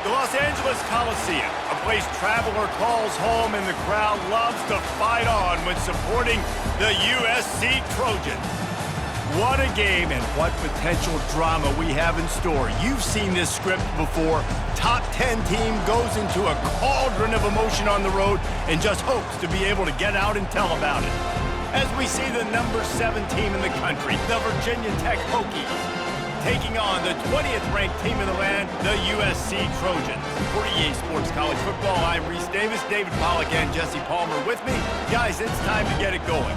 The Los Angeles Coliseum, a place traveler calls home and the crowd loves to fight on when supporting the USC Trojans. What a game and what potential drama we have in store. You've seen this script before. Top 10 team goes into a cauldron of emotion on the road and just hopes to be able to get out and tell about it. As we see the number 7 team in the country, the Virginia Tech Hokies, taking on the 20th ranked team in the land, the USC Trojans. For EA Sports College Football, I'm Reese Davis, David Pollack and Jesse Palmer with me. Guys, it's time to get it going.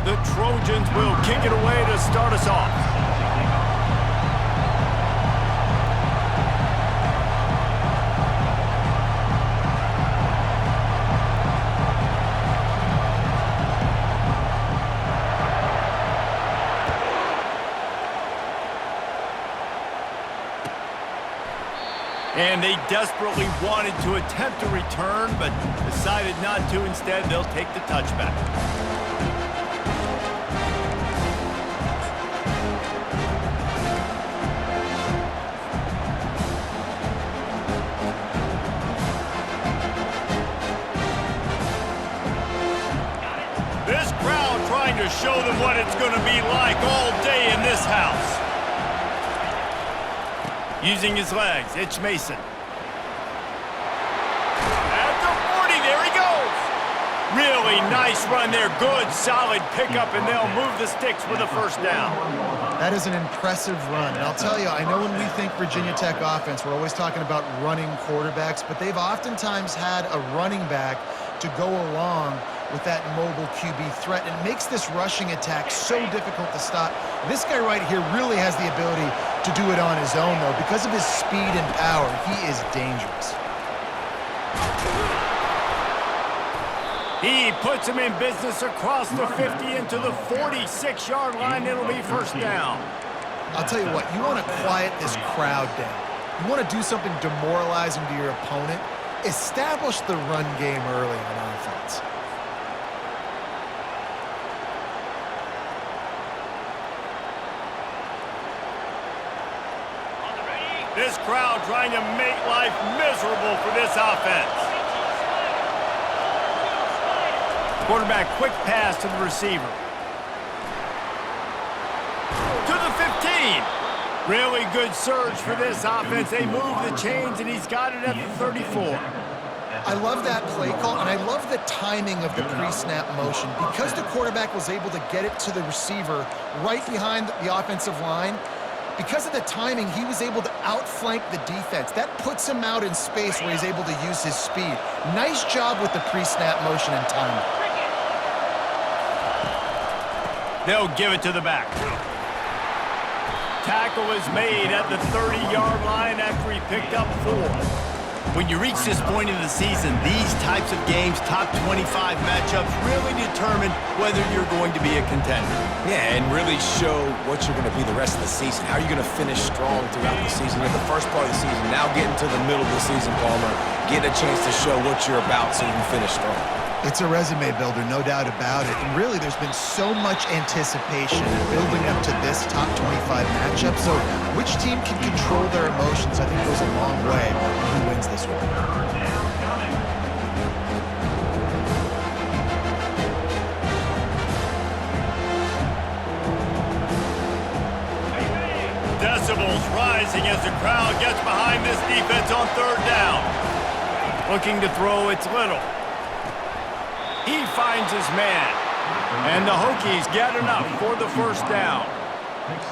The Trojans will kick it away to start us off. And they desperately wanted to attempt a return, but decided not to. Instead, they'll take the touchback. This crowd trying to show them what it's going to be like all day in this house. Using his legs, it's Mason. At the 40, there he goes. Really nice run there. Good, solid pickup, and they'll move the sticks with a first down. That is an impressive run. And I'll tell you, I know when we think Virginia Tech offense, we're always talking about running quarterbacks, but they've oftentimes had a running back to go along with that mobile QB threat. And it makes this rushing attack so difficult to stop. This guy right here really has the ability to do it on his own, though. Because of his speed and power, he is dangerous. He puts him in business across the 50 into the 46-yard line. It'll be first down. I'll tell you what, you want to quiet this crowd down. You want to do something demoralizing to your opponent. Establish the run game early on offense. This crowd trying to make life miserable for this offense. Quarterback, quick pass to the receiver. To the 15. Really good surge for this offense. They move the chains, and he's got it at the 34. I love that play call, and I love the timing of the pre-snap motion. Because the quarterback was able to get it to the receiver right behind the offensive line, because of the timing, he was able to outflank the defense. That puts him out in space where he's able to use his speed. Nice job with the pre-snap motion and timing. They'll give it to the back. Tackle is made at the 30-yard line after he picked up 4. When you reach this point in the season, these types of games, top 25 matchups, really determine whether you're going to be a contender. Yeah, and really show what you're going to be the rest of the season. How are you going to finish strong throughout the season? In the first part of the season, now getting to the middle of the season, Palmer, getting a chance to show what you're about so you can finish strong. It's a resume builder, no doubt about it. And really, there's been so much anticipation building up to this top 25 matchup. So which team can control their emotions, I think, goes a long way when who wins this one. Decibels rising as the crowd gets behind this defense on third down. Looking to throw, it's Little. He finds his man. And the Hokies get enough for the first down.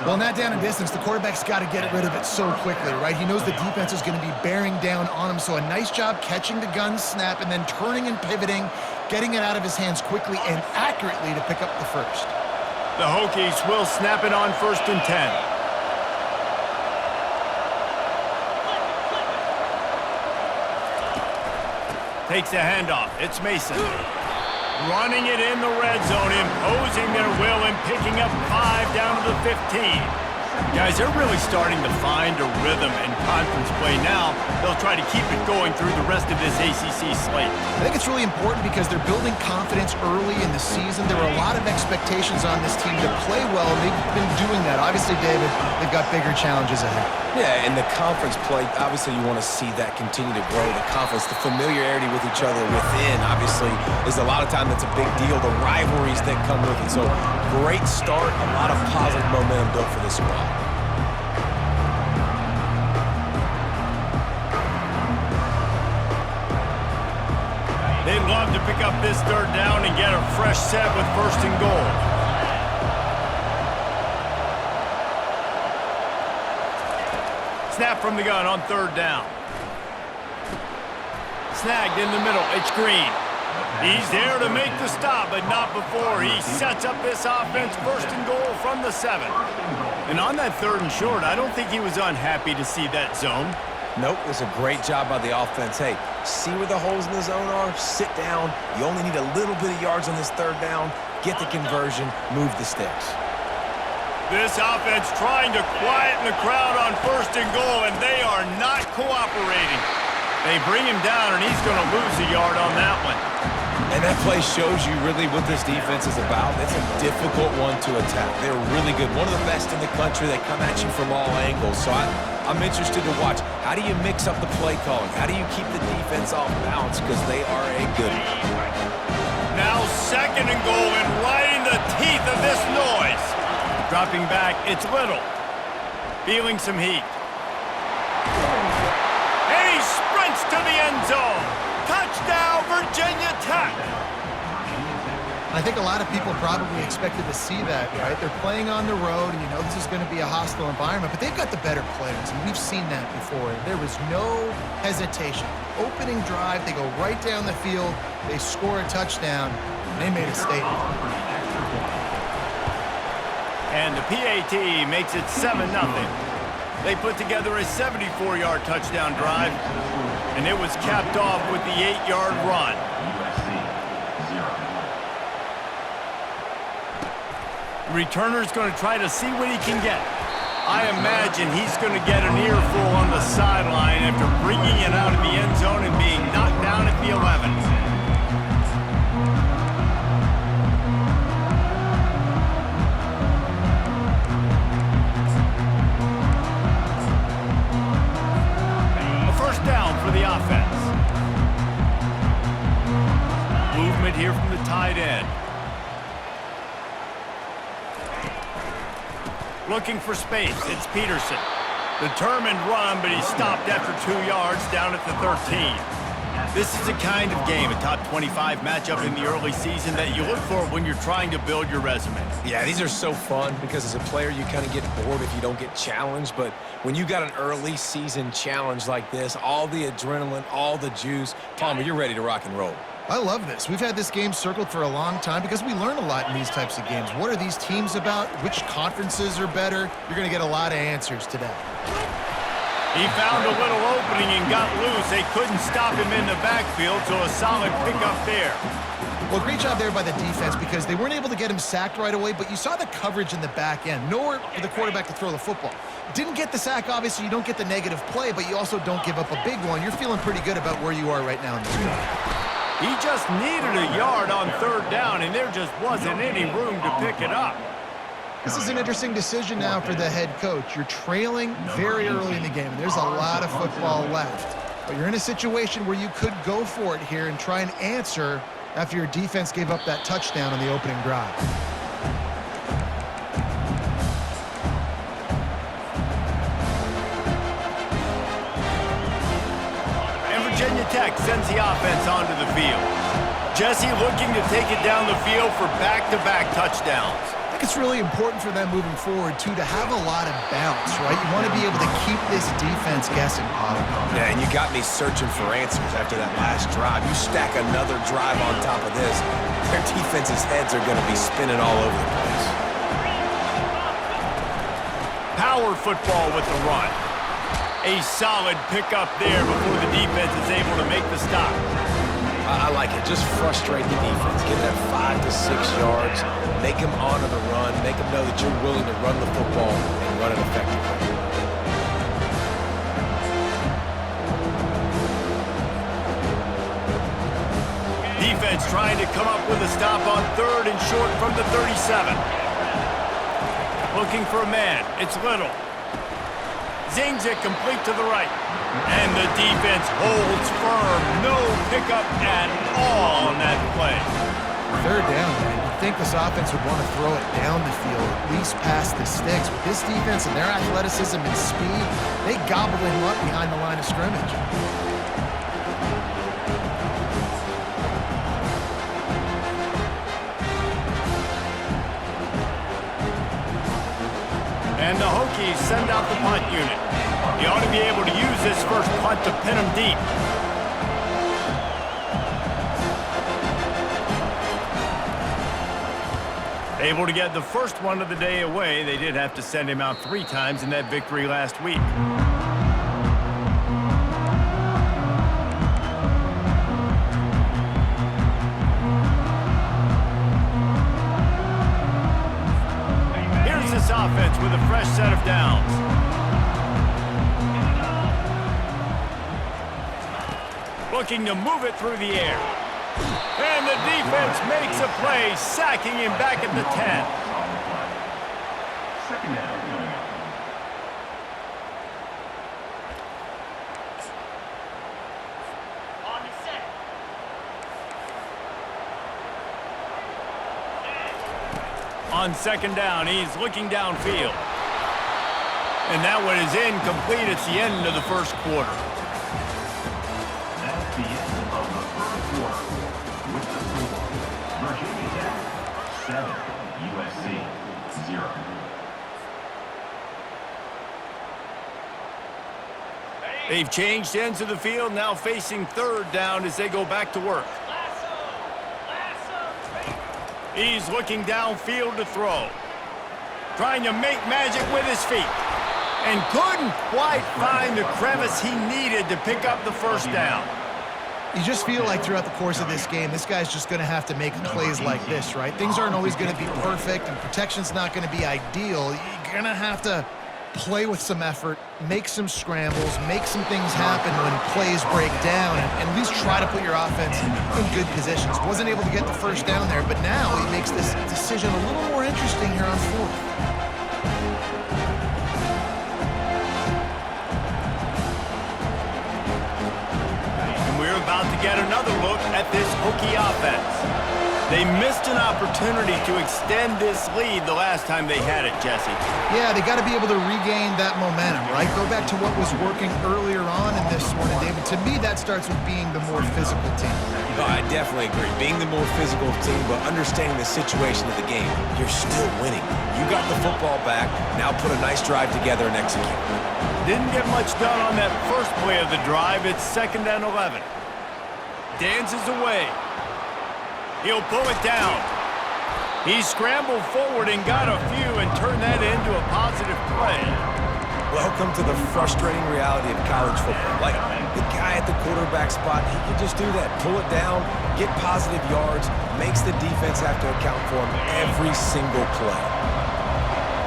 Well, in that down and distance, the quarterback's got to get rid of it so quickly, right? He knows the defense is going to be bearing down on him, so a nice job catching the gun snap and then turning and pivoting, getting it out of his hands quickly and accurately to pick up the first. The Hokies will snap it on 1st and 10. Takes the handoff. It's Mason. Running it in the red zone, imposing their will and picking up 5 down to the 15. Guys, they're really starting to find a rhythm in conference play now. They'll try to keep it going through the rest of this ACC slate. I think it's really important because they're building confidence early in the season. There were a lot of expectations on this team to play well, and they've been doing that. Obviously, David, they've got bigger challenges ahead. Yeah, and the conference play, obviously you want to see that continue to grow. The confidence, the familiarity with each other within, obviously, is a lot of time that's a big deal. The rivalries that come with it. So, great start, a lot of positive momentum built for this squad. They'd love to pick up this third down and get a fresh set with 1st and goal. Snap from the gun on 3rd down. Snagged in the middle. It's Green. He's there to make the stop, but not before. He sets up this offense 1st and goal from the 7. And on that 3rd and short, I don't think he was unhappy to see that zone. Nope, it was a great job by the offense. Hey, see where the holes in the zone are? Sit down. You only need a little bit of yards on this 3rd down. Get the conversion. Move the sticks. This offense trying to quieten the crowd on 1st and goal, and they are not cooperating. They bring him down, and he's going to lose a yard on that one. And that play shows you really what this defense is about. It's a difficult one to attack. They're really good. One of the best in the country. They come at you from all angles. So I'm interested to watch. How do you mix up the play calling? How do you keep the defense off balance? Because they are a good one. Now 2nd and goal, and right in the teeth of this noise. Dropping back, it's Little. Feeling some heat. And he sprints to the end zone. Touchdown, Virginia Tech. I think a lot of people probably expected to see that, right? They're playing on the road, and you know this is going to be a hostile environment, but they've got the better players, and we've seen that before. There was no hesitation. Opening drive, they go right down the field, they score a touchdown, and they made a statement. And the PAT makes it 7-0. They put together a 74-yard touchdown drive, and it was capped off with the 8-yard run. The returner's going to try to see what he can get. I imagine he's going to get an earful on the sideline after bringing it out of the end zone and being knocked down at the 11. Down for the offense. Movement here from the tight end. Looking for space. It's Peterson. Determined run, but he stopped after 2 yards down at the 13. This is the kind of game, a top 25 matchup in the early season, that you look for when you're trying to build your resume. Yeah, these are so fun because as a player, you kind of get bored if you don't get challenged. But when you got an early season challenge like this, all the adrenaline, all the juice, Palmer, you're ready to rock and roll. I love this. We've had this game circled for a long time because we learn a lot in these types of games. What are these teams about? Which conferences are better? You're going to get a lot of answers today. He found a little opening and got loose. They couldn't stop him in the backfield, so a solid pickup there. Well, great job there by the defense because they weren't able to get him sacked right away, but you saw the coverage in the back end. Nowhere for the quarterback to throw the football. Didn't get the sack, obviously. You don't get the negative play, but you also don't give up a big one. You're feeling pretty good about where you are right now in this game. He just needed a yard on 3rd down, and there just wasn't any room to pick it up. This is an interesting decision now for the head coach. You're trailing very early in the game. There's a lot of football left. But you're in a situation where you could go for it here and try and answer after your defense gave up that touchdown on the opening drive. And Virginia Tech sends the offense onto the field. Jesse looking to take it down the field for back-to-back touchdowns. I think it's really important for them moving forward, too, to have a lot of bounce, right? You want to be able to keep this defense guessing, Paul. Yeah, and you got me searching for answers after that last drive. You stack another drive on top of this, their defense's heads are going to be spinning all over the place. Power football with the run. A solid pickup there before the defense is able to make the stop. I like it. Just frustrate the defense. Get that 5 to 6 yards. Make them honor the run. Make them know that you're willing to run the football and run it effectively. Defense trying to come up with a stop on 3rd and short from the 37. Looking for a man. It's Little. Zings it complete to the right. And the defense holds firm. No pickup at all on that play. 3rd down, man. You'd think this offense would want to throw it down the field, at least past the sticks. With this defense and their athleticism and speed, they gobbled him up behind the line of scrimmage. And the Hokies send out the punt unit. He ought to be able to use this first punt to pin him deep. Able to get the first one of the day away. They did have to send him out 3 times in that victory last week. Here's this offense with a fresh set of downs. Looking to move it through the air. And the defense makes a play, sacking him back at the 10. Second down. On 2nd down, he's looking downfield. And that one is incomplete. It's the end of the first quarter. That's the end of the first quarter. With the score, Virginia Tech 7, USC 0. They've changed ends of the field, now facing 3rd down as they go back to work. He's looking downfield to throw. Trying to make magic with his feet. And couldn't quite find the crevice he needed to pick up the first down. You just feel like throughout the course of this game, this guy's just going to have to make plays like this, right? Things aren't always going to be perfect, and protection's not going to be ideal. You're going to have to play with some effort, make some scrambles, make some things happen when plays break down, and at least try to put your offense in good positions. Wasn't able to get the first down there, but now he makes this decision a little more interesting here on 4th. And we're about to get another look at this Hokie offense. They missed an opportunity to extend this lead the last time they had it, Jesse. Yeah, they got to be able to regain that momentum, right? Go back to what was working earlier on in this one, and David, to me, that starts with being the more physical team. No, I definitely agree. Being the more physical team, but understanding the situation of the game, you're still winning. You got the football back. Now put a nice drive together and execute. Didn't get much done on that first play of the drive. It's 2nd and 11. Dances away. He'll pull it down. He scrambled forward and got a few and turned that into a positive play. Welcome to the frustrating reality of college football. Like, the guy at the quarterback spot, he can just do that. Pull it down, get positive yards, makes the defense have to account for him every single play.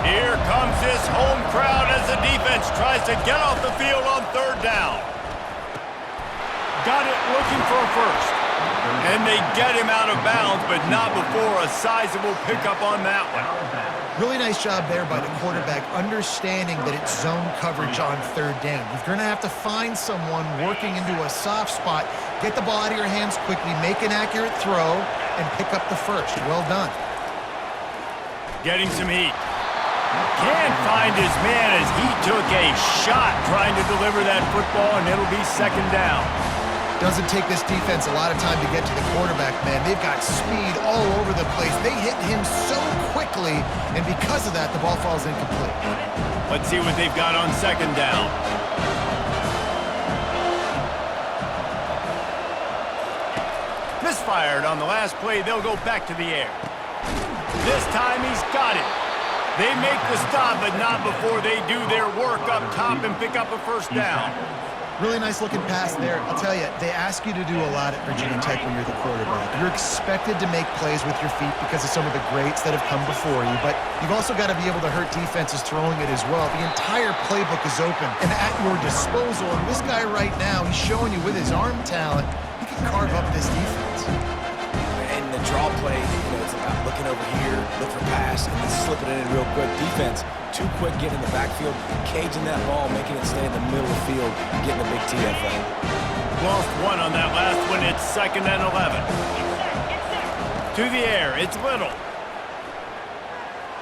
Here comes this home crowd as the defense tries to get off the field on 3rd down. Got it looking for a first. And they get him out of bounds, but not before a sizable pickup on that one. Really nice job there by the quarterback, understanding that it's zone coverage on 3rd down. You're going to have to find someone working into a soft spot, get the ball out of your hands quickly, make an accurate throw, and pick up the first. Well done. Getting some heat. Can't find his man as he took a shot trying to deliver that football, and it'll be 2nd down. Doesn't take this defense a lot of time to get to the quarterback, man. They've got speed all over the place. They hit him so quickly, and because of that, the ball falls incomplete. Let's see what they've got on 2nd down. Misfired on the last play. They'll go back to the air. This time he's got it. They make the stop, but not before they do their work up top and pick up a first down. Really nice looking pass there. I'll tell you, they ask you to do a lot at Virginia Tech when you're the quarterback. You're expected to make plays with your feet because of some of the greats that have come before you, but you've also got to be able to hurt defenses throwing it as well. The entire playbook is open and at your disposal, and this guy right now, he's showing you with his arm talent, he can carve up this defense. And the draw play, it's about looking over here, look for pass, and then slipping it in real quick. Defense, too quick getting in the backfield, caging that ball, making it stay in the middle of the field, getting a big TFL. Lost one on that last one. It's 2nd and 11. To the air, it's Little.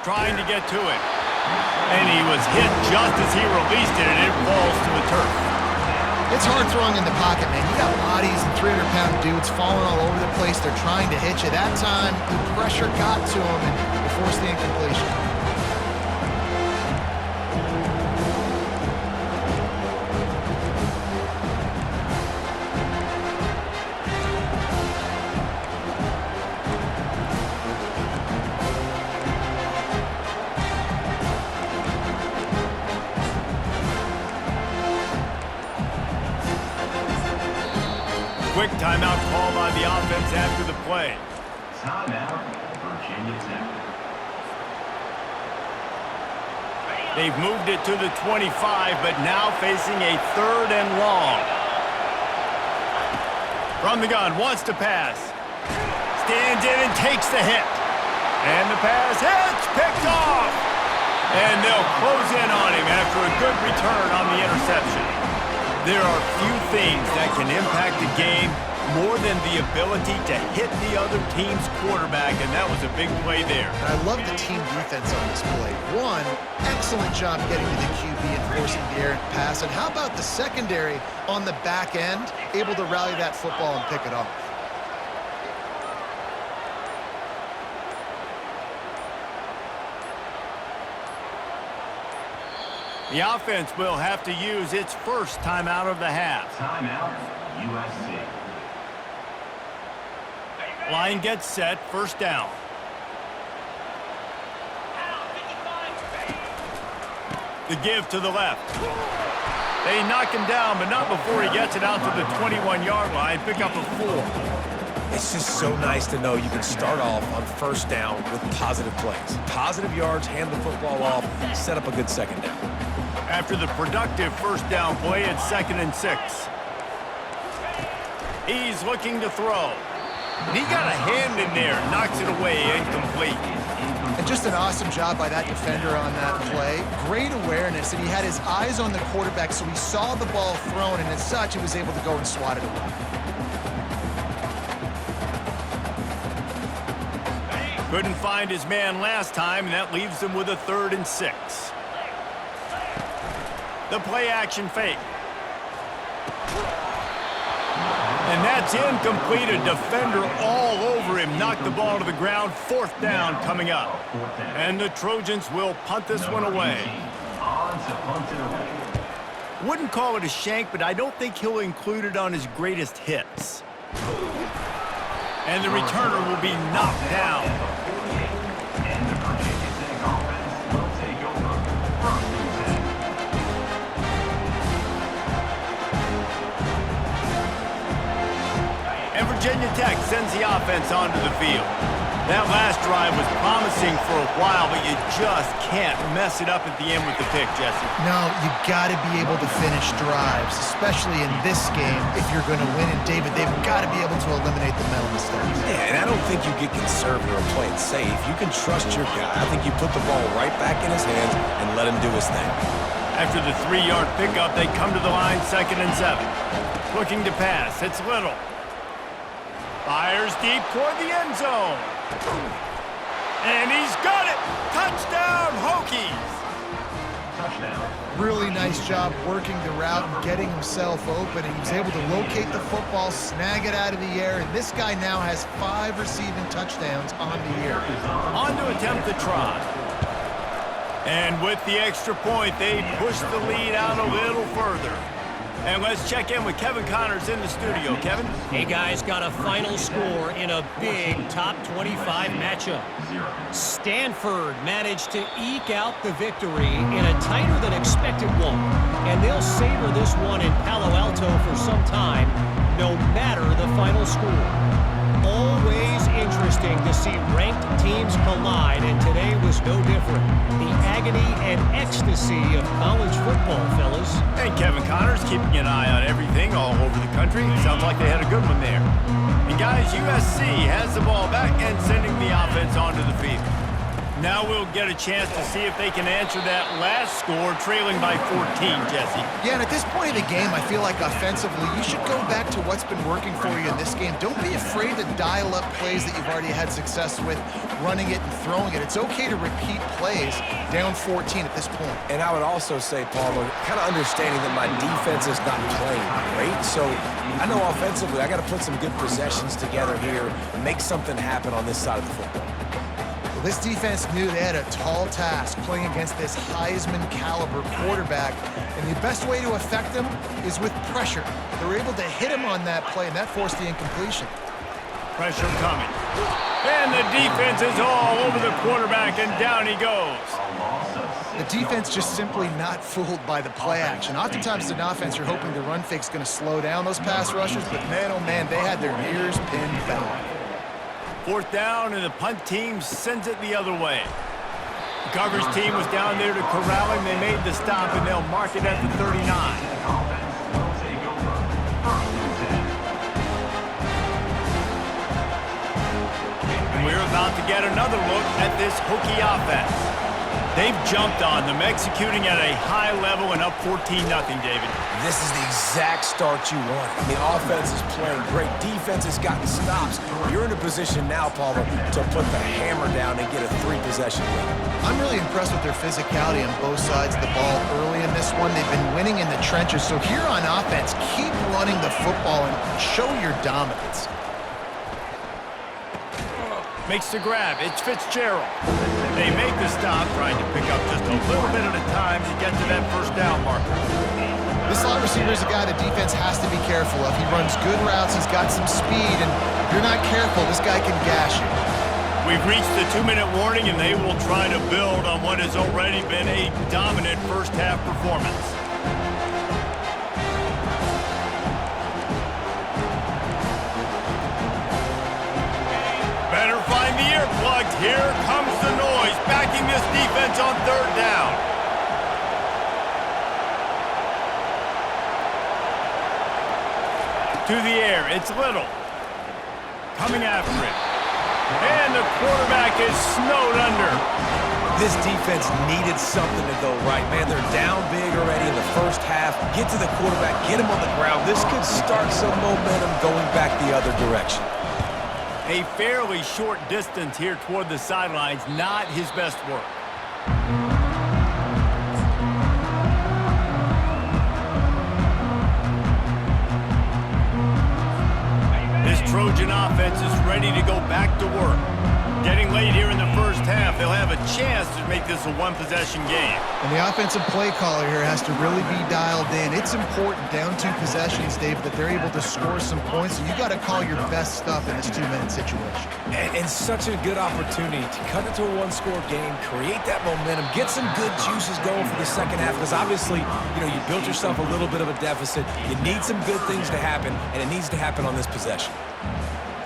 Trying to get to it. And he was hit just as he released it, and it falls to the turf. It's hard throwing in the pocket, man. You got bodies and 300-pound dudes falling all over the place. They're trying to hit you. That time, the pressure got to him, and they forced the incompletion. Quick timeout call by the offense after the play. Timeout, Virginia Tech. They've moved it to the 25, but now facing a 3rd and long. From the gun, wants to pass. Stands in and takes the hit. And the pass hits, picked off. And they'll close in on him after a good return on the interception. There are few things that can impact a game more than the ability to hit the other team's quarterback, and that was a big play there. And I love the team defense on this play. One, excellent job getting to the QB and forcing the errant pass. And how about the secondary on the back end, able to rally that football and pick it off? The offense will have to use its first timeout of the half. Timeout, USC. Line gets set, 1st down. The give to the left. They knock him down, but not before he gets it out to the 21-yard line. Pick up a 4. It's just so nice to know you can start off on 1st down with positive plays. Positive yards, hand the football off, set up a good 2nd down. After the productive 1st down play, it's 2nd and 6. He's looking to throw. He got a hand in there, knocks it away, incomplete. And just an awesome job by that defender on that play. Great awareness, and he had his eyes on the quarterback, so he saw the ball thrown, and as such, he was able to go and swat it away. Couldn't find his man last time, and that leaves him with a 3rd and 6. The play action fake. And that's incomplete. A defender all over him. Knocked the ball to the ground. 4th down coming up. And the Trojans will punt this one away. Wouldn't call it a shank, but I don't think he'll include it on his greatest hits. And the returner will be knocked down. And the Virginia Tech offense will take over 1st and 10. And Virginia Tech sends the offense onto the field. That last drive was promising for a while, but you just can't mess it up at the end with the pick, Jesse. No, you got to be able to finish drives, especially in this game if you're going to win. And David, they've got to be able to eliminate the mental mistakes. Yeah, and I don't think you get conservative or play it safe. You can trust your guy. I think you put the ball right back in his hands and let him do his thing. After the 3-yard pickup, they come to the line, 2nd and 7. Looking to pass, it's Little. Fires deep toward the end zone. And he's got it! Touchdown, Hokies! Touchdown. Really nice job working the route and getting himself open. And he was able to locate the football, snag it out of the air, and this guy now has 5 receiving touchdowns on the year. On to attempt the try. And with the extra point, they push the lead out a little further. And let's check in with Kevin Connors in the studio. Kevin? Hey, guys, got a final score in a big top 25 matchup. Stanford managed to eke out the victory in a tighter than expected one. And they'll savor this one in Palo Alto for some time, no matter the final score. Always interesting to see ranked teams collide, and today was no different. The agony and ecstasy of college football, fellas. And Kevin Connors keeping an eye on everything all over the country. Sounds like they had a good one there. And guys, USC has the ball back and sending the offense onto the field. Now we'll get a chance to see if they can answer that last score, trailing by 14, Jesse. Yeah, and at this point of the game, I feel like offensively, you should go back to what's been working for you in this game. Don't be afraid to dial up plays that you've already had success with, running it and throwing it. It's okay to repeat plays down 14 at this point. And I would also say, Palmer, kind of understanding that my defense is not playing great. So I know offensively, I got to put some good possessions together here and make something happen on this side of the football. This defense knew they had a tall task playing against this Heisman-caliber quarterback, and the best way to affect them is with pressure. They were able to hit him on that play, and that forced the incompletion. Pressure coming. And the defense is all over the quarterback, and down he goes. The defense just simply not fooled by the play action. Oftentimes as an offense, you're hoping the run fake's going to slow down those pass rushers, but man, oh man, they had their ears pinned back. Fourth down, and the punt team sends it the other way. The coverage team was down there to corral him. They made the stop, and they'll mark it at the 39. And we're about to get another look at this Hokie offense. They've jumped on them, executing at a high level and up 14-0, David. This is the exact start you want. The offense is playing great. Defense has gotten stops. You're in a position now, Palmer, to put the hammer down and get a 3-possession win. I'm really impressed with their physicality on both sides of the ball early in this one. They've been winning in the trenches. So here on offense, keep running the football and show your dominance. Makes the grab. It's Fitzgerald. They make the stop, trying to pick up just a little bit at a time to get to that first down marker. This slot receiver is a guy the defense has to be careful of. He runs good routes. He's got some speed, and if you're not careful, this guy can gash you. We've reached the 2-minute warning, and they will try to build on what has already been a dominant first-half performance. Better find the earplugs. Here comes the noise, backing this defense on third down. To the air, it's Little. Coming after it. And the quarterback is snowed under. This defense needed something to go right. Man, they're down big already in the first half. Get to the quarterback, get him on the ground. This could start some momentum going back the other direction. A fairly short distance here toward the sidelines, not his best work. This Trojan offense is ready to go back to work. Getting late here in the first half, they'll have a chance to make this a one-possession game. And the offensive play caller here has to really be dialed in. It's important, down 2 possessions, Dave, that they're able to score some points. So you got to call your best stuff in this 2-minute situation. And such a good opportunity to cut it to a one-score game, create that momentum, get some good juices going for the second half, because obviously, you built yourself a little bit of a deficit. You need some good things to happen, and it needs to happen on this possession.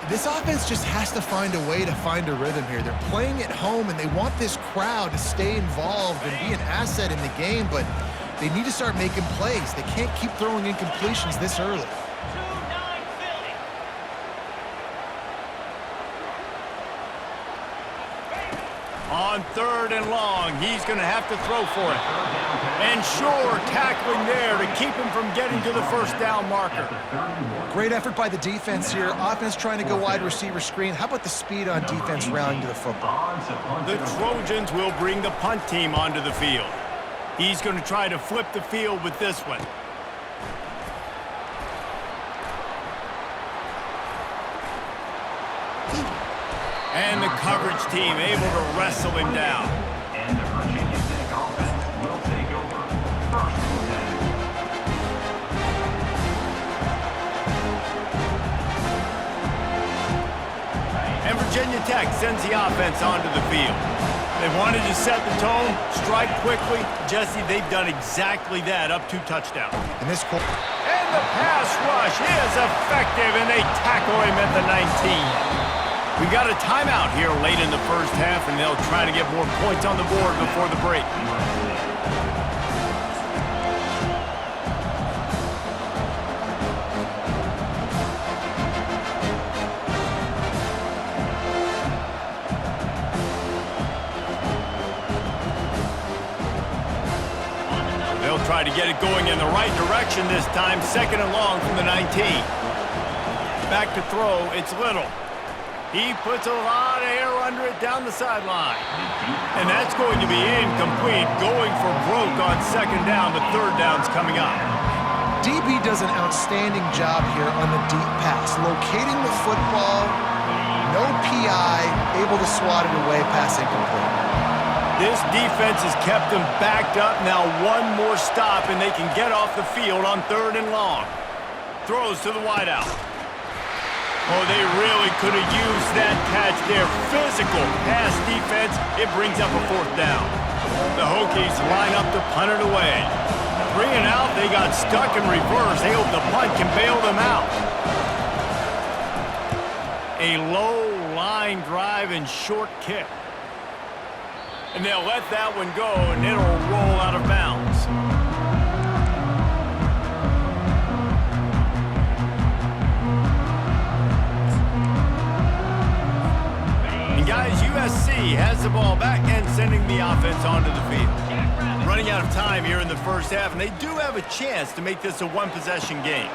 This offense just has to find a way to find a rhythm here. They're playing at home, and they want this crowd to stay involved and be an asset in the game, but they need to start making plays. They can't keep throwing incompletions this early. On third and long, he's going to have to throw for it. And Shore tackling there to keep him from getting to the first down marker. Great effort by the defense here. Offense trying to go wide receiver screen. How about the speed on defense rallying to the football? The Trojans will bring the punt team onto the field. He's going to try to flip the field with this one. And the coverage team able to wrestle him down. And the Virginia Tech offense will take over. First and 10. sends the offense onto the field. They wanted to set the tone, strike quickly. Jesse, they've done exactly that, up 2 touchdowns. In this quarter. And the pass rush is effective, and they tackle him at the 19. We've got a timeout here late in the first half, and they'll try to get more points on the board before the break. They'll try to get it going in the right direction this time, 2nd and long from the 19. Back to throw, it's Little. He puts a lot of air under it down the sideline. And that's going to be incomplete, going for broke on 2nd down, but 3rd down's coming up. DB does an outstanding job here on the deep pass, locating the football, no PI, able to swat it away, pass incomplete. This defense has kept them backed up. Now 1 more stop, and they can get off the field on 3rd and long. Throws to the wideout. Oh, they really could have used that catch there. Physical pass defense. It brings up a 4th down. The Hokies line up to punt it away. 3 and out, they got stuck in reverse. They hope the punt can bail them out. A low line drive and short kick. And they'll let that one go, and it'll roll out of bounds. And guys, USC has the ball back and sending the offense onto the field. Running out of time here in the first half, and they do have a chance to make this a 1-possession game.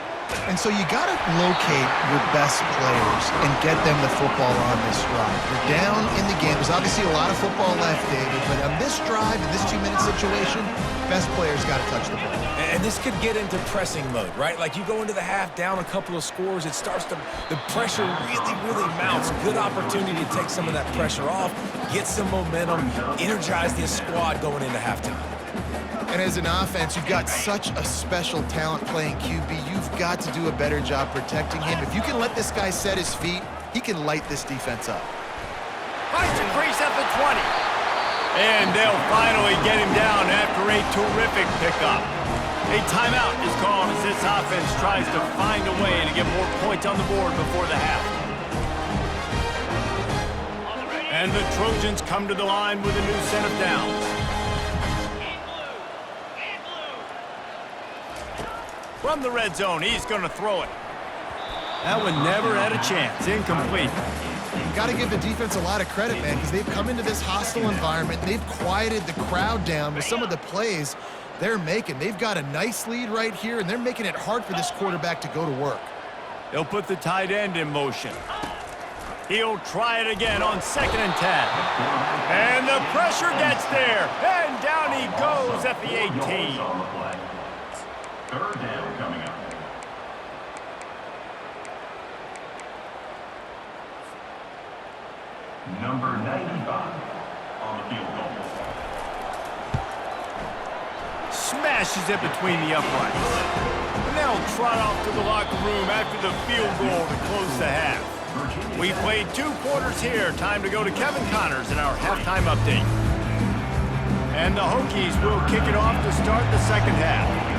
And so you got to locate your best players and get them the football on this drive. You're down in the game. There's obviously a lot of football left, David, but on this drive, in this 2-minute situation, best players got to touch the ball. And this could get into pressing mode, right? Like you go into the half down a couple of scores, it starts to, the pressure really mounts. Good opportunity to take some of that pressure off, get some momentum, energize this squad going into halftime. And as an offense, you've got such a special talent playing QB. You've got to do a better job protecting him. If you can let this guy set his feet, he can light this defense up. Finds a crease at the 20. And they'll finally get him down after a terrific pickup. A timeout is called as this offense tries to find a way to get more points on the board before the half. And the Trojans come to the line with a new set of downs. From the red zone, he's going to throw it. That one never had a chance. Incomplete. Got to give the defense a lot of credit, man, because they've come into this hostile environment. They've quieted the crowd down with some of the plays they're making. They've got a nice lead right here, and they're making it hard for this quarterback to go to work. They'll put the tight end in motion. He'll try it again on 2nd and 10. And the pressure gets there. And down he goes at the 18. 3rd down coming up. Number 95 on the field goal. Smashes it between the uprights. And they'll trot off to the locker room after the field goal to close the half. We played 2 quarters here. Time to go to Kevin Connors in our halftime update. And the Hokies will kick it off to start the 2nd half.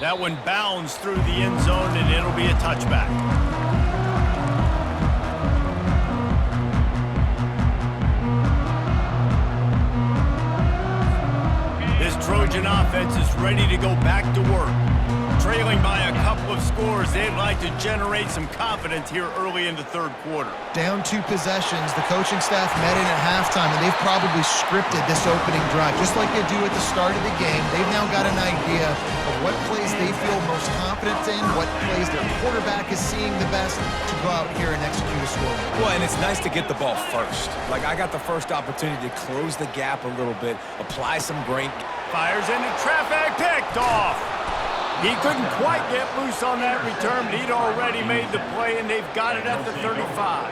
That one bounds through the end zone, and it'll be a touchback. This Trojan offense is ready to go back to work. Trailing by a couple of scores, they'd like to generate some confidence here early in the 3rd quarter. Down 2 possessions, the coaching staff met in at halftime, and they've probably scripted this opening drive. Just like they do at the start of the game, they've now got an idea of what plays they feel most confident in, what plays their quarterback is seeing the best to go out here and execute a score. Well, and it's nice to get the ball first. Like, I got the first opportunity to close the gap a little bit, apply some grain. Fires into traffic, picked off. He couldn't quite get loose on that return, but he'd already made the play, and they've got it at the 35.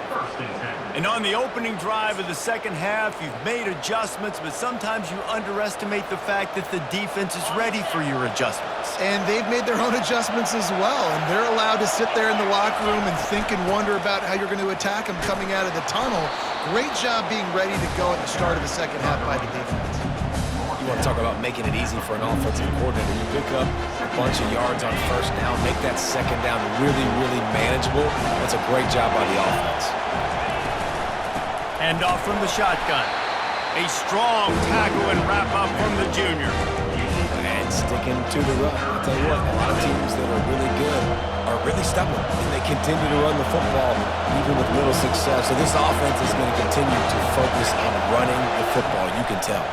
And on the opening drive of the second half, you've made adjustments, but sometimes you underestimate the fact that the defense is ready for your adjustments. And they've made their own adjustments as well, and they're allowed to sit there in the locker room and think and wonder about how you're going to attack them coming out of the tunnel. Great job being ready to go at the start of the second half by the defense. You want to talk about making it easy for an offensive coordinator. You pick up a bunch of yards on first down, make that second down really, really manageable. That's a great job by the offense. Hand off from the shotgun. A strong tackle and wrap-up from the junior. And sticking to the run. I'll tell you what, a lot of teams that are really good are really stubborn, and they continue to run the football even with little success. So this offense is going to continue to focus on running the football. You can tell.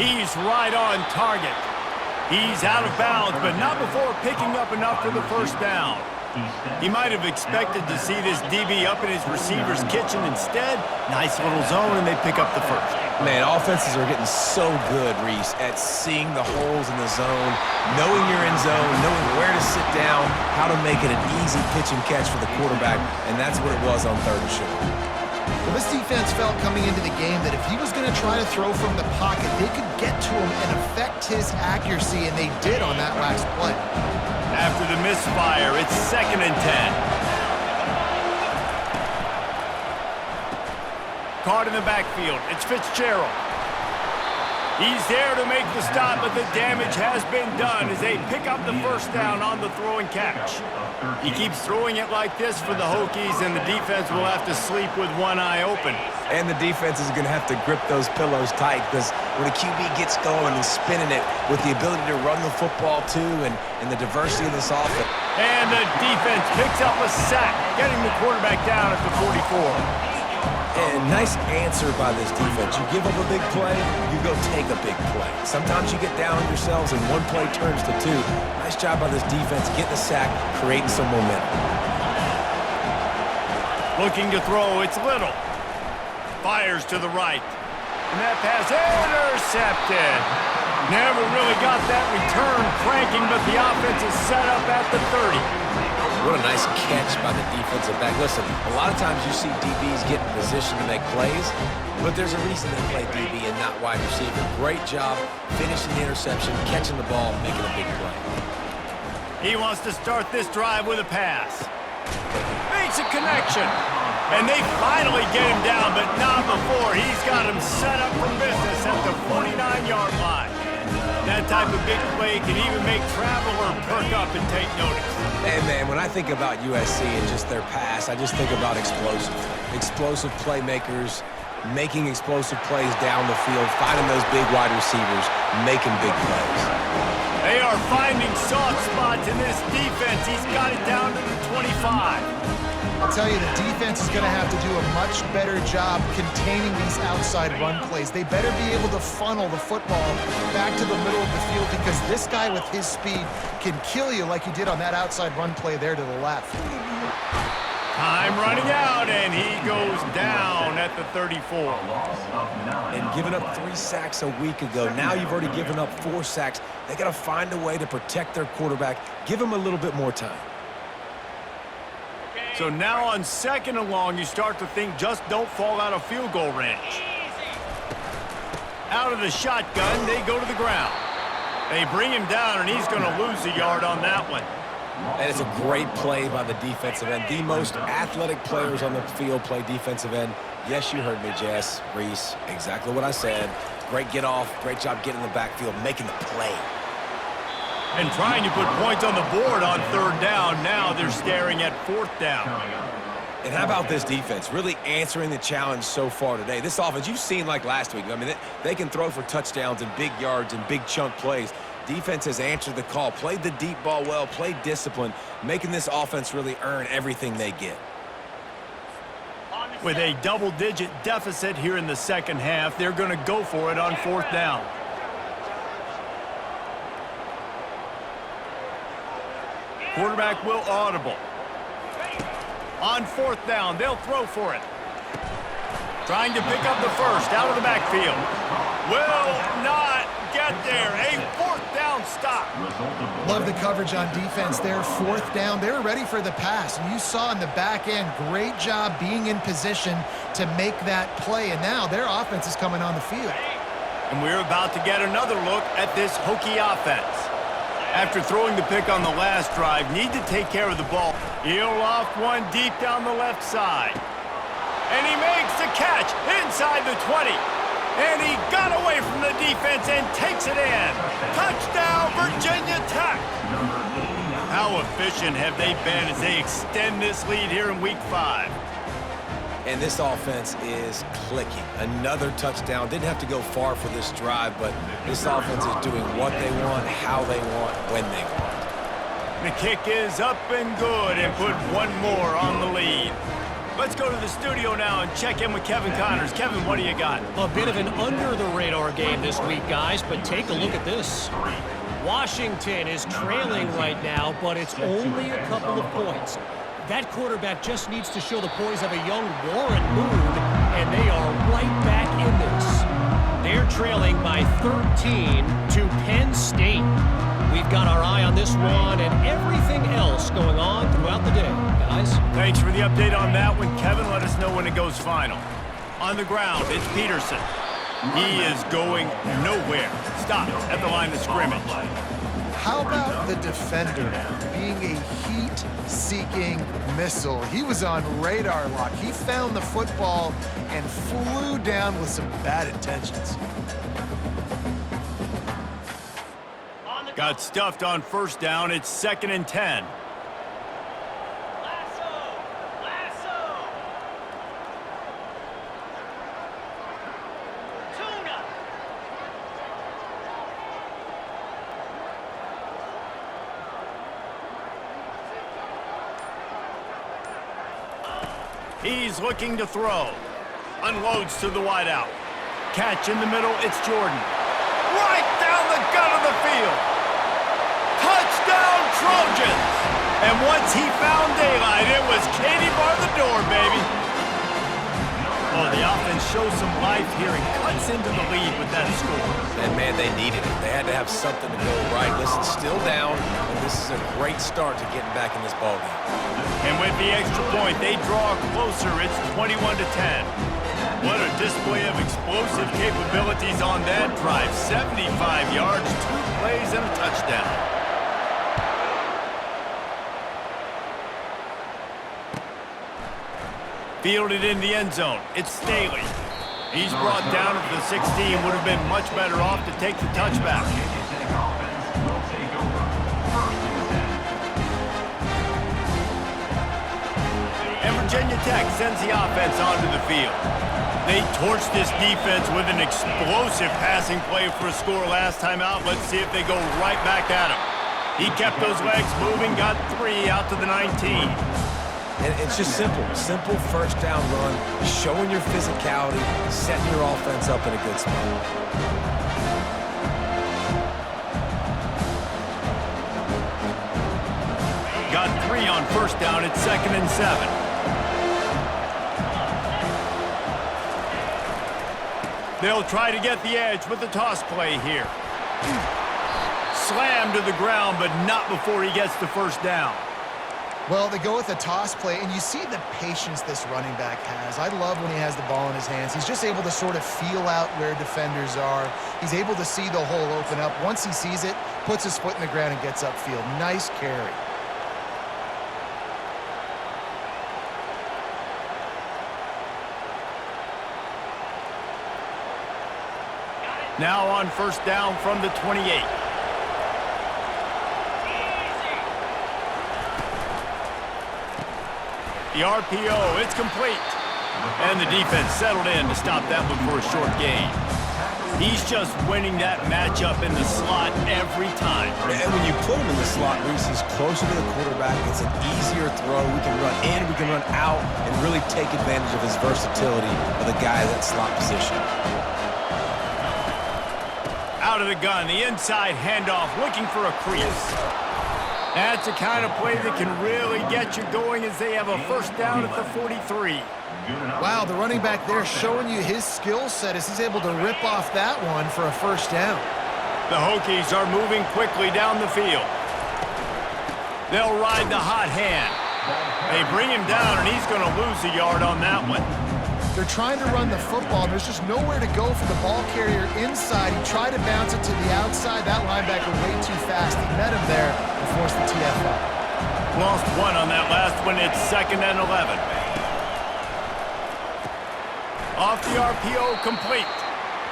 He's right on target. He's out of bounds, but not before picking up enough for the first down. He might have expected to see this DB up in his receiver's kitchen. Instead, nice little zone, and they pick up the first. Man, offenses are getting so good, Reese, at seeing the holes in the zone, knowing you're in zone, knowing where to sit down, how to make it an easy pitch and catch for the quarterback, and that's what it was on third and short. Well, this defense felt coming into the game that if he was going to try to throw from the pocket, they could get to him and affect his accuracy, and they did on that last play. After the misfire, it's 2nd and 10. Caught in the backfield. It's Fitzgerald. He's there to make the stop, but the damage has been done as they pick up the first down on the throw and catch. He keeps throwing it like this for the Hokies, and the defense will have to sleep with one eye open. And the defense is going to have to grip those pillows tight because when a QB gets going and spinning it with the ability to run the football too and the diversity of this offense. And the defense picks up a sack, getting the quarterback down at the 44. And nice answer by this defense. You give up a big play, you go take a big play. Sometimes you get down on yourselves and one play turns to two. Nice job by this defense getting a sack, creating some momentum. Looking to throw, it's Little. Fires to the right. And that pass intercepted. Never really got that return cranking, but the offense is set up at the 30. What a nice catch by the defensive back. Listen, a lot of times you see DBs get in position to make plays, but there's a reason they play DB and not wide receiver. Great job finishing the interception, catching the ball, making a big play. He wants to start this drive with a pass. Makes a connection. And they finally get him down, but not before. He's got him set up for business at the 49-yard line. That type of big play can even make Traveler perk up and take notice. And, man, when I think about USC and just their pass, I just think about explosive. Explosive playmakers, making explosive plays down the field, finding those big wide receivers, making big plays. They are finding soft spots in this defense. He's got it down to the 25. I'll tell you, the defense is going to have to do a much better job containing these outside run plays. They better be able to funnel the football back to the middle of the field because this guy with his speed can kill you like he did on that outside run play there to the left. Time running out, and he goes down at the 34. And giving up 3 sacks a week ago, now you've already given up 4 sacks. They got to find a way to protect their quarterback, give him a little bit more time. So now on 2nd and long, you start to think just don't fall out of field goal range. Out of the shotgun, they go to the ground. They bring him down, and he's going to lose a yard on that one. And it's a great play by the defensive end. The most athletic players on the field play defensive end. Yes, you heard me, Jess, Reese, exactly what I said. Great get off, great job getting in the backfield, making the play. And trying to put points on the board on 3rd down. Now they're staring at 4th down. And how about this defense? Really answering the challenge so far today. This offense, you've seen like last week. I mean, they can throw for touchdowns and big yards and big chunk plays. Defense has answered the call, played the deep ball well, played discipline, making this offense really earn everything they get. With a double-digit deficit here in the second half, they're going to go for it on 4th down. Quarterback will audible. On 4th down, they'll throw for it. Trying to pick up the first out of the backfield. Will not get there. A 4th down stop. Love the coverage on defense there. 4th down. They were ready for the pass. And you saw in the back end, great job being in position to make that play. And now their offense is coming on the field. And we're about to get another look at this Hokie offense. After throwing the pick on the last drive, need to take care of the ball. He'll off one deep down the left side. And he makes the catch inside the 20. And he got away from the defense and takes it in. Touchdown, Virginia Tech. How efficient have they been as they extend this lead here in Week 5? And this offense is clicking. Another touchdown. Didn't have to go far for this drive, but this offense is doing what they want, how they want, when they want. The kick is up and good and put one more on the lead. Let's go to the studio now and check in with Kevin Connors. Kevin, what do you got? A bit of an under-the-radar game this week, guys, but take a look at this. Washington is trailing right now, but it's only a couple of points. That quarterback just needs to show the poise of a young Warren Moon, and they are right back in this. They're trailing by 13 to Penn State. We've got our eye on this one and everything else going on throughout the day, guys. Thanks for the update on that one, Kevin. Let us know when it goes final. On the ground, it's Peterson. He is going nowhere. Stop at the line of scrimmage. How about the defender being a heat-seeking missile? He was on radar lock. He found the football and flew down with some bad intentions. Got stuffed on 1st down. It's 2nd and 10. He's looking to throw. Unloads to the wideout. Catch in the middle. It's Jordan. Right down the gut of the field. Touchdown, Trojans! And once he found daylight, it was Katie bar the door, baby. Oh, the offense shows some life here and cuts into the lead with that score. And, man, they needed it. They had to have something to go right. Listen, still down, and this is a great start to getting back in this ballgame. And with the extra point, they draw closer. It's 21 to 10. What a display of explosive capabilities on that drive. 75 yards, 2 plays, and a touchdown. Fielded in the end zone. It's Staley. He's brought down at the 16. Would have been much better off to take the touchback. And Virginia Tech sends the offense onto the field. They torched this defense with an explosive passing play for a score last time out. Let's see if they go right back at him. He kept those legs moving, got 3 out to the 19. And it's just simple 1st down run, showing your physicality, setting your offense up in a good spot. Got 3 on 1st down. It's 2nd and 7. They'll try to get the edge with the toss play here. Slammed to the ground, but not before he gets the 1st down. Well, they go with a toss play, and you see the patience this running back has. I love when he has the ball in his hands. He's just able to sort of feel out where defenders are. He's able to see the hole open up. Once he sees it, puts his foot in the ground and gets upfield. Nice carry. Now on 1st down from the 28. The RPO, it's complete. And the defense settled in to stop that one for a short gain. He's just winning that matchup in the slot every time. And when you put him in the slot, Reese, he's closer to the quarterback. It's an easier throw. We can run in, we can run out, and really take advantage of his versatility of the guy in that slot position. Out of the gun, the inside handoff, looking for a crease. That's the kind of play that can really get you going as they have a 1st down at the 43. Wow, the running back there showing you his skill set as he's able to rip off that one for a 1st down. The Hokies are moving quickly down the field. They'll ride the hot hand. They bring him down, and he's going to lose a yard on that one. They're trying to run the football. There's just nowhere to go for the ball carrier inside. He tried to bounce it to the outside. That linebacker way too fast. He met him there and forced the TFL. Lost one on that last one. It's 2nd and 11. Off the RPO, complete.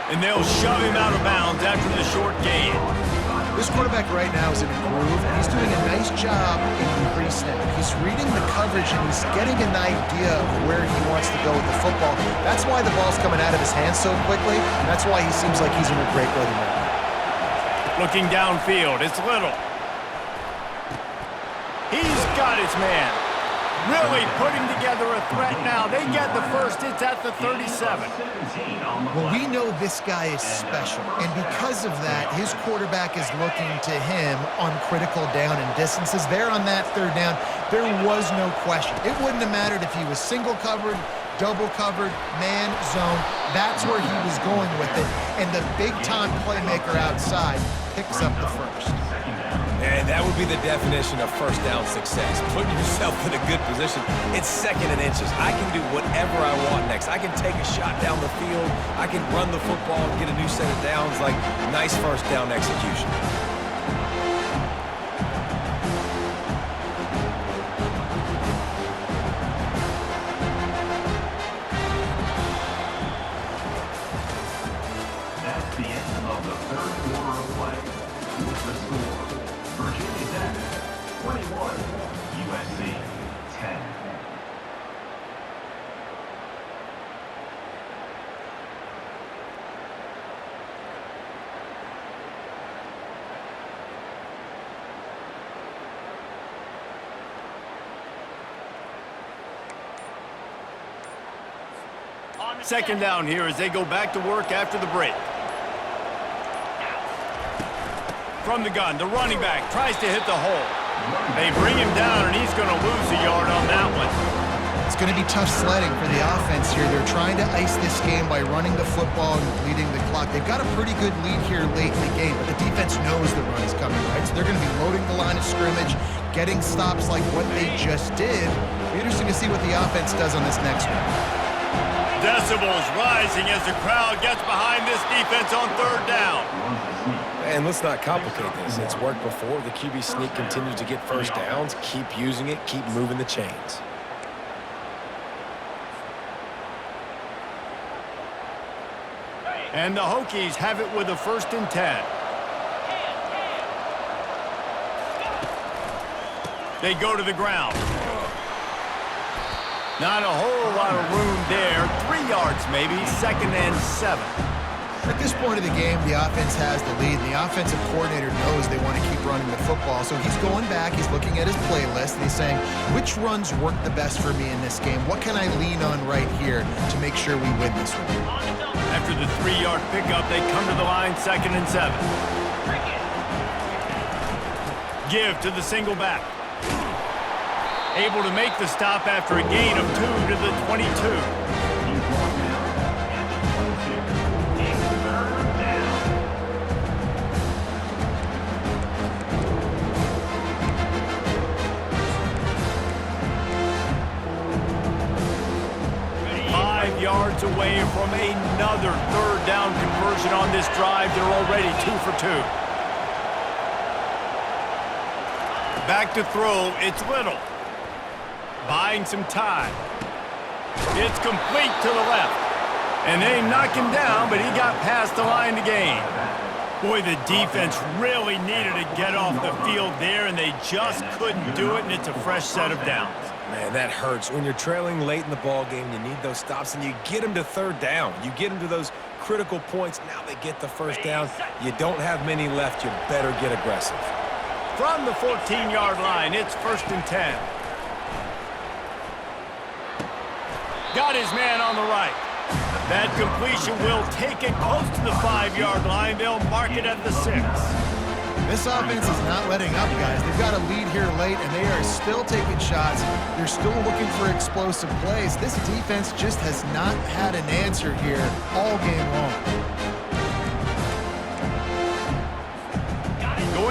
And they'll shove him out of bounds after the short gain. This quarterback right now is in a groove, and he's doing a nice job in pre-snap. He's reading the coverage, and he's getting an idea of where he wants to go with the football. That's why the ball's coming out of his hands so quickly. That's why he seems like he's in a great rhythm right now. Looking downfield, it's Little. He's got his man. Really putting together a threat now. They get the first. It's at the 37. Well, we know this guy is special, and because of that, his quarterback is looking to him on critical down and distances. There on that 3rd down, there was no question. It wouldn't have mattered if he was single covered, double covered, man, zone. That's where he was going with it, and the big-time playmaker outside picks up the first. And that would be the definition of first down success. Putting yourself in a good position. It's 2nd and inches. I can do whatever I want next. I can take a shot down the field. I can run the football and get a new set of downs. Like, nice first down execution. That's the end of the 3rd quarter of play. With the score, Virginia Tech 21, USC 10. Second down here as they go back to work after the break. From the gun, the running back tries to hit the hole. They bring him down, and he's going to lose a yard on that one. It's going to be tough sledding for the offense here. They're trying to ice this game by running the football and bleeding the clock. They've got a pretty good lead here late in the game, but the defense knows the run is coming, right? So they're going to be loading the line of scrimmage, getting stops like what they just did. It'll be interesting to see what the offense does on this next one. Decibels rising as the crowd gets behind this defense on 3rd down. And let's not complicate this. It's worked before. The QB sneak continues to get first downs. Keep using it. Keep moving the chains. And the Hokies have it with a 1st and 10. They go to the ground. Not a whole lot of room there. 3 yards maybe. 2nd and 7. At this point of the game, the offense has the lead, and the offensive coordinator knows they want to keep running the football. So he's going back, he's looking at his playlist, and he's saying, which runs work the best for me in this game? What can I lean on right here to make sure we win this one? After the 3-yard pickup, they come to the line, 2nd and 7. Give to the single back. Able to make the stop after a gain of 2 to the 22. 5 yards away from another 3rd down conversion on this drive. They're already 2 for 2. Back to throw, it's Little. Buying some time. It's complete to the left. And they knock him down, but he got past the line to gain. Boy, the defense really needed to get off the field there, and they just couldn't do it, and it's a fresh set of downs. Man, that hurts. When you're trailing late in the ball game, you need those stops, and you get them to 3rd down. You get them to those critical points. Now they get the 1st down. You don't have many left. You better get aggressive. From the 14-yard line, it's 1st and 10. Got his man on the right. That completion will take it close to the 5-yard line. They'll mark it at the 6. This offense is not letting up, guys. They've got a lead here late, and they are still taking shots. They're still looking for explosive plays. This defense just has not had an answer here all game long.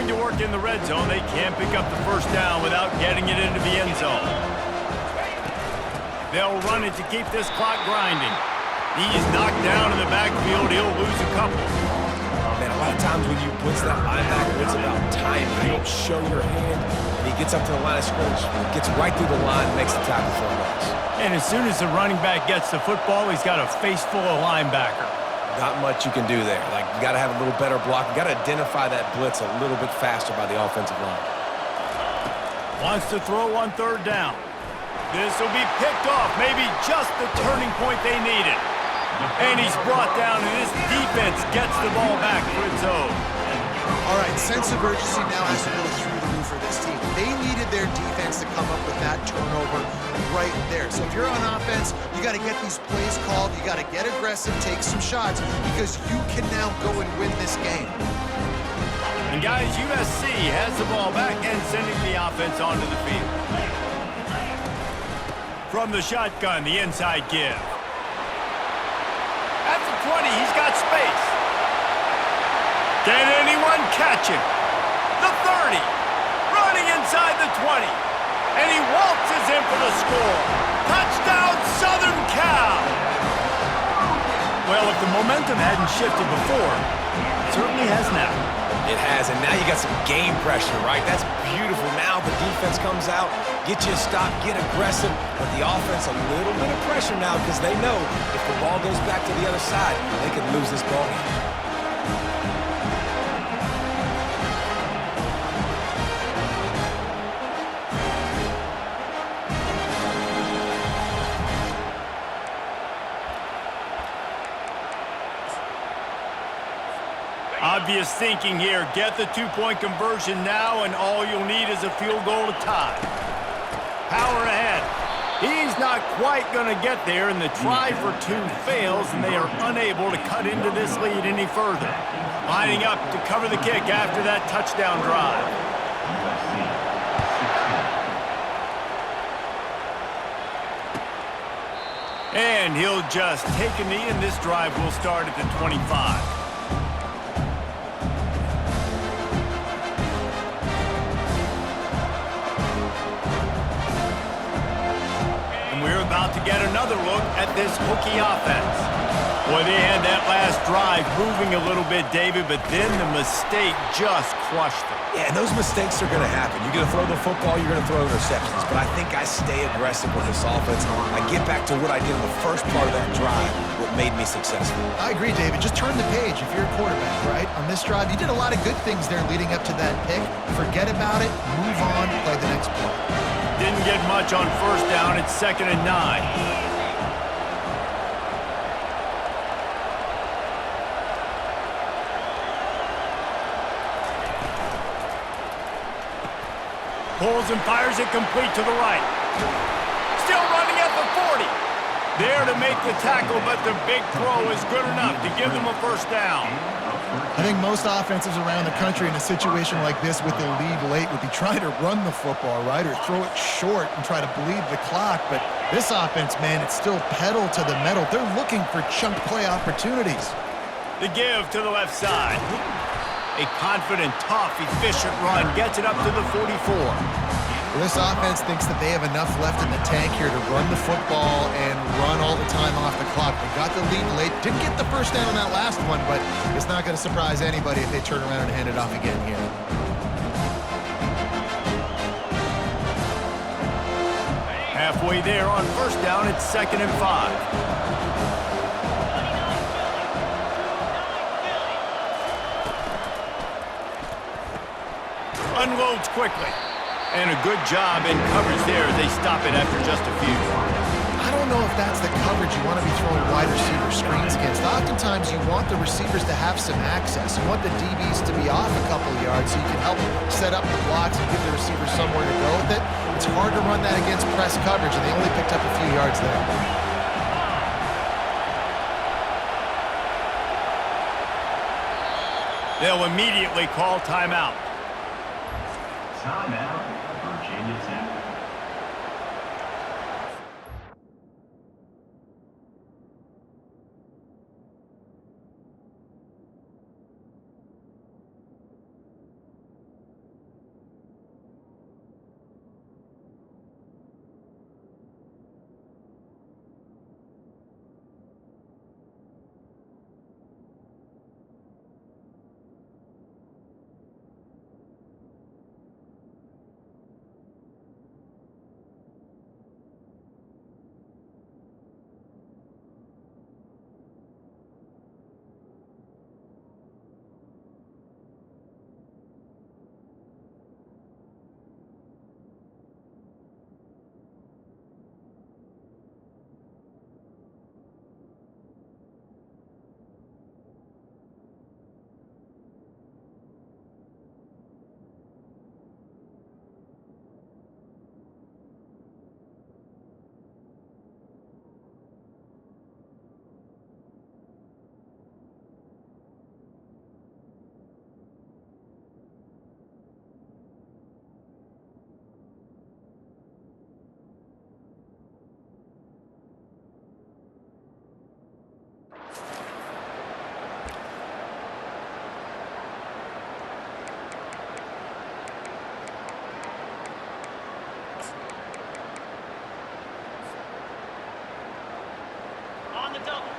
going to work in the red zone. They can't pick up the first down without getting it into the end zone. They'll run it to keep this clock grinding. He's knocked down in the backfield. He'll lose a couple. Man, a lot of times when you blitz that linebacker, it's about timing. You don't show your hand, and he gets up to the line of scrimmage, gets right through the line, makes the tackle for a loss. And as soon as the running back gets the football, he's got a face full of linebacker. Not much you can do there. Like, you got to have a little better block. You got to identify that blitz a little bit faster by the offensive line. Wants to throw on third down. This will be picked off. Maybe just the turning point they needed. And he's brought down, and this defense gets the ball back for its own. All right, sense of urgency now has to go through the roof for this team. They needed their defense to come up with that turnover right there. So if you're on offense, you got to get these plays called. You got to get aggressive, take some shots, because you can now go and win this game. And guys, USC has the ball back and sending the offense onto the field. From the shotgun, the inside give. At the 20, he's got space. Can anyone catch him? The 30, running inside the 20. And he waltzes in for the score. Touchdown, Southern Cal! Well, if the momentum hadn't shifted before, it certainly has now. It has, and now you got some game pressure, right? That's beautiful. Now the defense comes out, get you a stop, get aggressive, but the offense a little bit of pressure now because they know if the ball goes back to the other side, they could lose this ball game. Obvious thinking here. Get the two-point conversion now, and all you'll need is a field goal to tie. Power ahead. He's not quite going to get there, and the try for two fails, and they are unable to cut into this lead any further. Lining up to cover the kick after that touchdown drive. And he'll just take a knee, and this drive will start at the 25. About to get another look at this hooky offense. Boy, they had that last drive moving a little bit, David, but then the mistake just crushed them. Yeah, and those mistakes are going to happen. You're going to throw the football, you're going to throw interceptions, but I think I stay aggressive with this offense. I get back to what I did in the first part of that drive, what made me successful. I agree, David. Just turn the page if you're a quarterback, right? On this drive, you did a lot of good things there leading up to that pick. Forget about it, move on, play the next play. Didn't get much on first down. It's 2nd and 9. Pulls and fires it complete to the right. Still running at the 40. There to make the tackle, but the big throw is good enough to give them a first down. I think most offenses around the country in a situation like this with the lead late would be trying to run the football, right, or throw it short and try to bleed the clock. But this offense, man, it's still pedal to the metal. They're looking for chunk play opportunities. The give to the left side. A confident, tough, efficient run gets it up to the 44. Well, this offense thinks that they have enough left in the tank here to run the football and run all the time off the clock. They got the lead late. Didn't get the first down on that last one, but it's not going to surprise anybody if they turn around and hand it off again here. Halfway there on first down, it's 2nd and 5. Unloads quickly. And a good job in coverage there as they stop it after just a few. I don't know if that's the coverage you want to be throwing wide receiver screens against. Oftentimes you want the receivers to have some access. You want the DBs to be off a couple of yards so you can help set up the blocks and give the receiver somewhere to go with it. It's hard to run that against press coverage, and they only picked up a few yards there. They'll immediately call timeout. Timeout, Virginia Tech.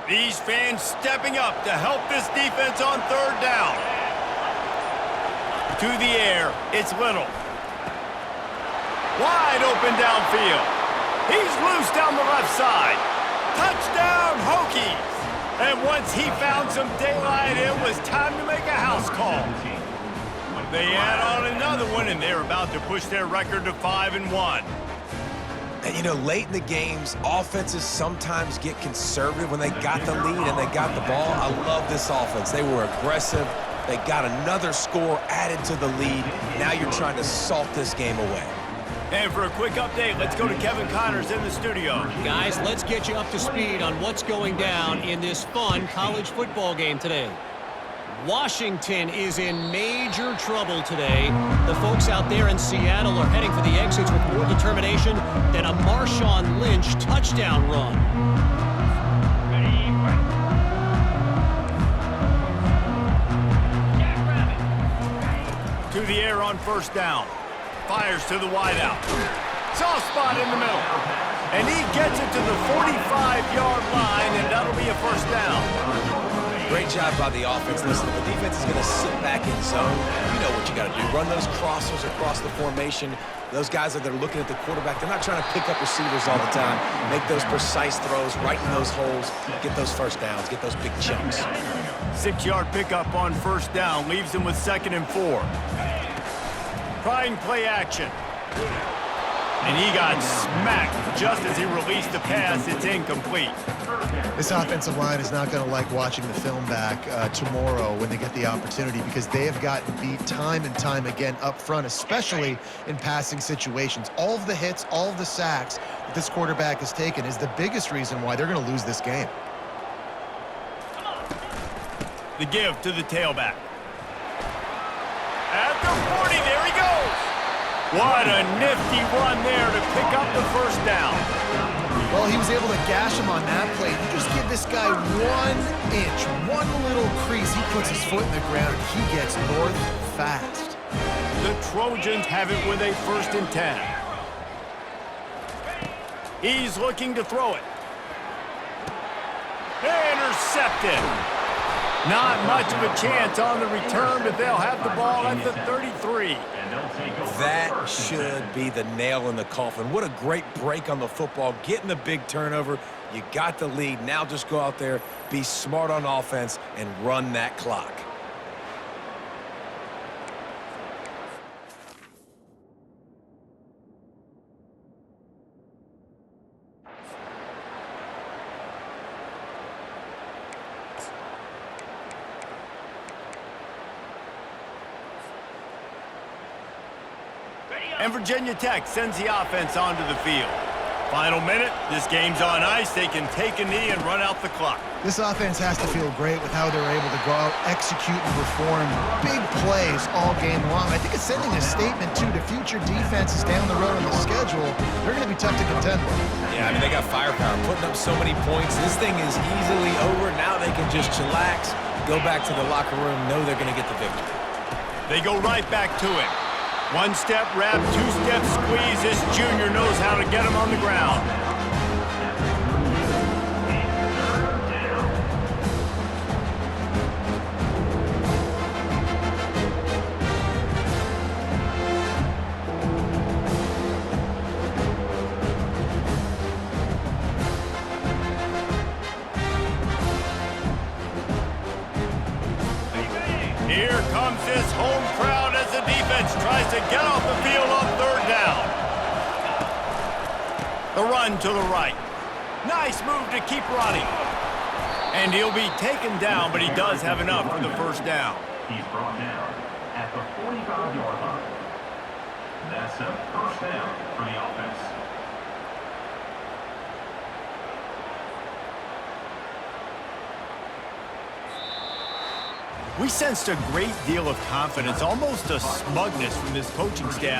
These fans stepping up to help this defense on third down. To the air, it's Little. Wide open downfield. He's loose down the left side. Touchdown, Hokies. And once he found some daylight, it was time to make a house call. They add on another one, and they're about to push their record to 5-1. And, you know, late in the games, offenses sometimes get conservative when they got the lead and they got the ball. I love this offense. They were aggressive. They got another score added to the lead. Now you're trying to salt this game away. And for a quick update, let's go to Kevin Connors in the studio. Guys, let's get you up to speed on what's going down in this fun college football game today. Washington is in major trouble today. The folks out there in Seattle are heading for the exits with more determination than a Marshawn Lynch touchdown run. To the air on first down. Fires to the wideout. Soft spot in the middle. And he gets it to the 45-yard line, and that'll be a first down. Great job by the offense. Listen, if the defense is going to sit back in zone, you know what you got to do. Run those crossers across the formation. Those guys that are looking at the quarterback, they're not trying to pick up receivers all the time. Make those precise throws, right in those holes, get those first downs, get those big chunks. 6-yard pickup on first down leaves them with 2nd and 4. Trying play action. And he got smacked just as he released the pass. It's incomplete. This offensive line is not going to like watching the film back tomorrow when they get the opportunity, because they have gotten beat time and time again up front, especially in passing situations. All of the hits, all of the sacks that this quarterback has taken is the biggest reason why they're going to lose this game. The give to the tailback. At the 40, there he goes. What a nifty run there to pick up the first down. Well, he was able to gash him on that play. You just give this guy 1 inch, one little crease. He puts his foot in the ground, and he gets north fast. The Trojans have it with a 1st and 10. He's looking to throw it. Intercepted. Not much of a chance on the return, but they'll have the ball at the 33. That should be the nail in the coffin. What a great break on the football. Getting the big turnover. You got the lead. Now just go out there, be smart on offense, and run that clock. And Virginia Tech sends the offense onto the field. Final minute, this game's on ice. They can take a knee and run out the clock. This offense has to feel great with how they're able to go out, execute, and perform big plays all game long. I think it's sending a statement, too, to future defenses down the road on the schedule. They're going to be tough to contend with. Yeah, I mean, they got firepower, putting up so many points. This thing is easily over. Now they can just chillax, go back to the locker room, know they're going to get the victory. They go right back to it. 1-step wrap, 2-step squeeze. This junior knows how to get him on the ground. Here comes this home crowd as the defense tries to get off the field on 3rd down. The run to the right. Nice move to keep running. And he'll be taken down, but he does have enough for the first down. He's brought down at the 45-yard line. That's a first down for the offense. We sensed a great deal of confidence, almost a smugness from this coaching staff.